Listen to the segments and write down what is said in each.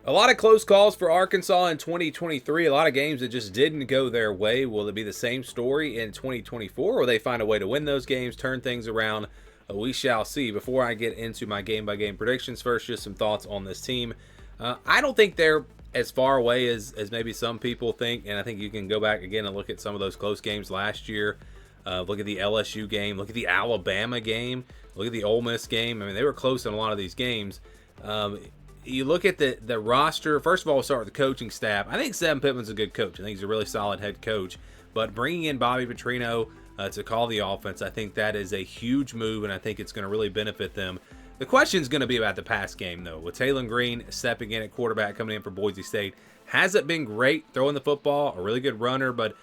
A lot of close calls for Arkansas in 2023. A lot of games that just didn't go their way. Will it be the same story in 2024? Will they find a way to win those games, turn things around? We shall see. Before I get into my game-by-game predictions, first, just some thoughts on this team. I don't think they're as far away as maybe some people think, and I think you can go back again and look at some of those close games last year. Look at the LSU game. Look at the Alabama game. Look at the Ole Miss game. I mean, they were close in a lot of these games. You look at the roster. First of all, we'll start with the coaching staff. I think Sam Pittman's a good coach. I think he's a really solid head coach. But bringing in Bobby Petrino to call the offense, I think that is a huge move, and I think it's going to really benefit them. The question is going to be about the pass game, though. With Taylor Green stepping in at quarterback, coming in for Boise State, hasn't been great throwing the football, a really good runner, but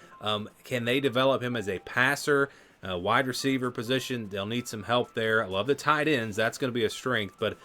can they develop him as a passer? Wide receiver position, they'll need some help there. I love the tight ends. That's going to be a strength, but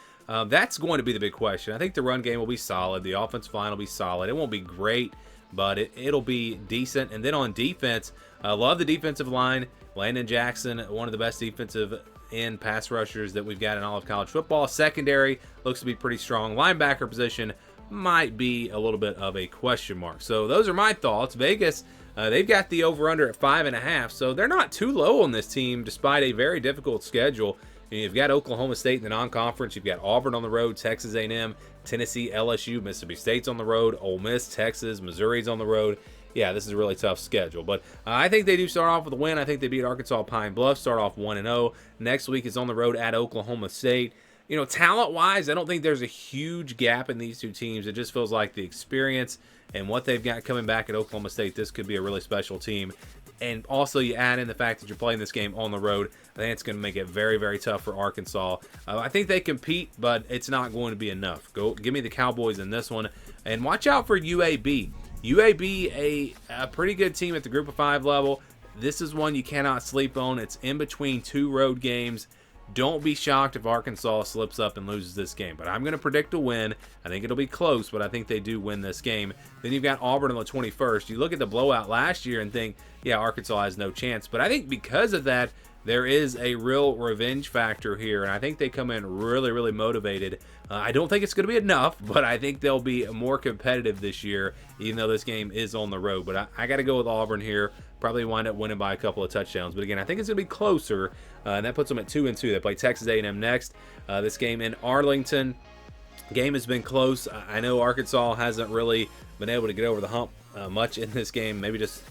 that's going to be the big question. I think the run game will be solid. The offensive line will be solid. It won't be great, but it'll be decent. And then on defense, I love the defensive line. Landon Jackson, one of the best defensive end pass rushers that we've got in all of college football. Secondary looks to be pretty strong. Linebacker position might be a little bit of a question mark. So those are my thoughts. Vegas, they've got the over-under at 5.5, so they're not too low on this team despite a very difficult schedule. You've got Oklahoma State in the non-conference. You've got Auburn on the road, Texas A&M, Tennessee, LSU, Mississippi State's on the road, Ole Miss, Texas, Missouri's on the road. Yeah, this is a really tough schedule. But I think they do start off with a win. I think they beat Arkansas Pine Bluff, start off 1-0. Next week is on the road at Oklahoma State. You know, talent-wise, I don't think there's a huge gap in these two teams. It just feels like the experience and what they've got coming back at Oklahoma State, this could be a really special team. And also you add in the fact that you're playing this game on the road. I think it's going to make it very, very tough for Arkansas. I think they compete, but it's not going to be enough. Give me the Cowboys in this one. And watch out for UAB. UAB, a pretty good team at the Group of 5 level. This is one you cannot sleep on. It's in between two road games. Don't be shocked if Arkansas slips up and loses this game. But I'm going to predict a win. I think it'll be close, but I think they do win this game. Then you've got Auburn on the 21st. You look at the blowout last year and think, yeah, Arkansas has no chance. But I think because of that, there is a real revenge factor here, and I think they come in really, really motivated. I don't think it's going to be enough, but I think they'll be more competitive this year, even though this game is on the road. But I got to go with Auburn here. Probably wind up winning by a couple of touchdowns. But again, I think it's going to be closer, and that puts them at 2-2. They play Texas A&M next. This game in Arlington. Game has been close. I know Arkansas hasn't really been able to get over the hump much in this game. Maybe just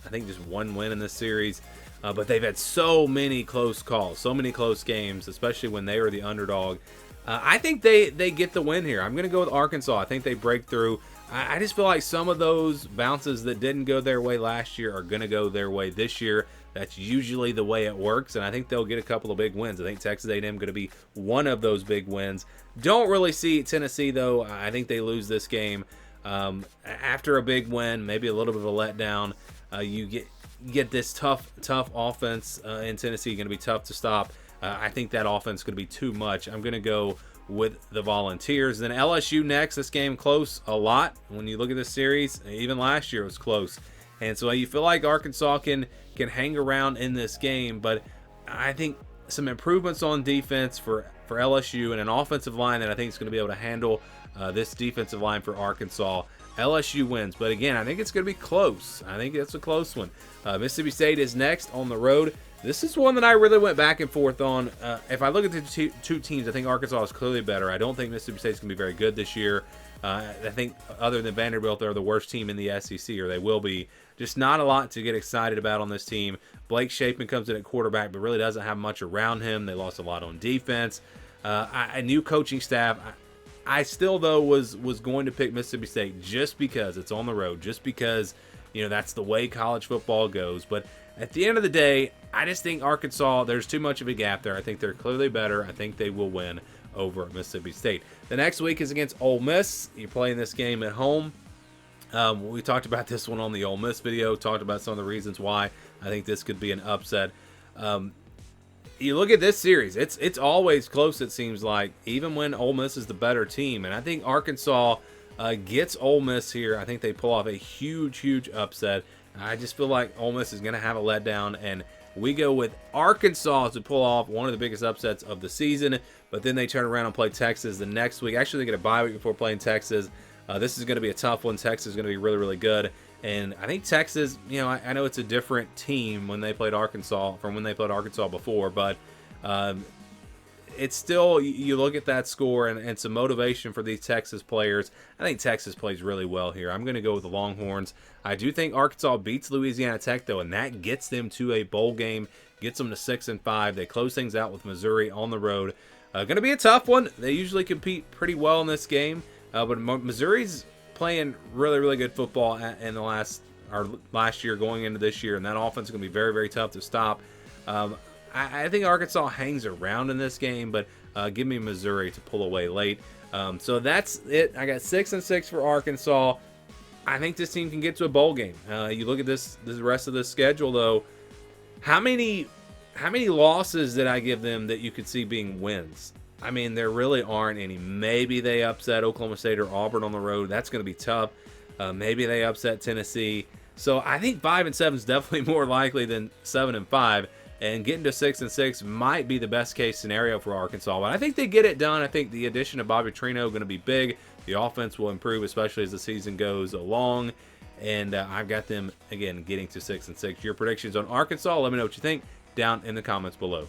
one win in this series. But they've had so many close calls, so many close games, especially when they were the underdog. I think they get the win here. I'm going to go with Arkansas. I think they break through. I just feel like some of those bounces that didn't go their way last year are going to go their way this year. That's usually the way it works, and I think they'll get a couple of big wins. I think Texas A&M going to be one of those big wins. Don't really see Tennessee, though. I think they lose this game. After a big win, maybe a little bit of a letdown, you get this tough offense in Tennessee. Going to be tough to stop. I think that offense is going to be too much. I'm going to go with the Volunteers. Then LSU next. This game close a lot. When you look at this series, even last year it was close. And so you feel like Arkansas can hang around in this game, but I think some improvements on defense for LSU and an offensive line that I think is going to be able to handle this defensive line for Arkansas. LSU wins, but again, I think it's going to be close. I think it's a close one. Mississippi State is next on the road. This is one that I really went back and forth on. If I look at the two teams, I think Arkansas is clearly better. I don't think Mississippi State is going to be very good this year. I think other than Vanderbilt, they're the worst team in the SEC, or they will be. Just not a lot to get excited about on this team. Blake Shapen comes in at quarterback, but really doesn't have much around him. They lost a lot on defense. A new coaching staff. I still, though, was going to pick Mississippi State just because it's on the road, just because, that's the way college football goes. But at the end of the day, I just think Arkansas, there's too much of a gap there. I think they're clearly better. I think they will win over Mississippi State. The next week is against Ole Miss. You're playing this game at home. We talked about this one on the Ole Miss video, talked about some of the reasons why I think this could be an upset. You look at this series, it's always close, it seems like, even when Ole Miss is the better team. And I think Arkansas gets Ole Miss here. I think they pull off a huge, huge upset. I just feel like Ole Miss is going to have a letdown, and we go with Arkansas to pull off one of the biggest upsets of the season. But then they turn around and play Texas the next week. Actually, they get a bye week before playing Texas. This is going to be a tough one. Texas is going to be really, really good. And I think Texas, I know it's a different team when they played Arkansas from when they played Arkansas before, but it's still, you look at that score and some motivation for these Texas players. I think Texas plays really well here. I'm going to go with the Longhorns. I do think Arkansas beats Louisiana Tech, though, and that gets them to a bowl game, gets them to 6-5. They close things out with Missouri on the road. Going to be a tough one. They usually compete pretty well in this game, but Missouri's playing really, really good football in the last year going into this year, and that offense is going to be very, very tough to stop. I think Arkansas hangs around in this game, but give me Missouri to pull away late. So that's it. I got 6-6 for Arkansas. I think this team can get to a bowl game. You look at the rest of the schedule, though. How many losses did I give them that you could see being wins? I mean, there really aren't any. Maybe they upset Oklahoma State or Auburn on the road. That's going to be tough. Maybe they upset Tennessee. So I think 5-7 is definitely more likely than 7-5. And getting to 6-6 might be the best case scenario for Arkansas. But I think they get it done. I think the addition of Bobby Trino is going to be big. The offense will improve, especially as the season goes along. And I've got them, again, getting to 6-6. Your predictions on Arkansas, let me know what you think down in the comments below.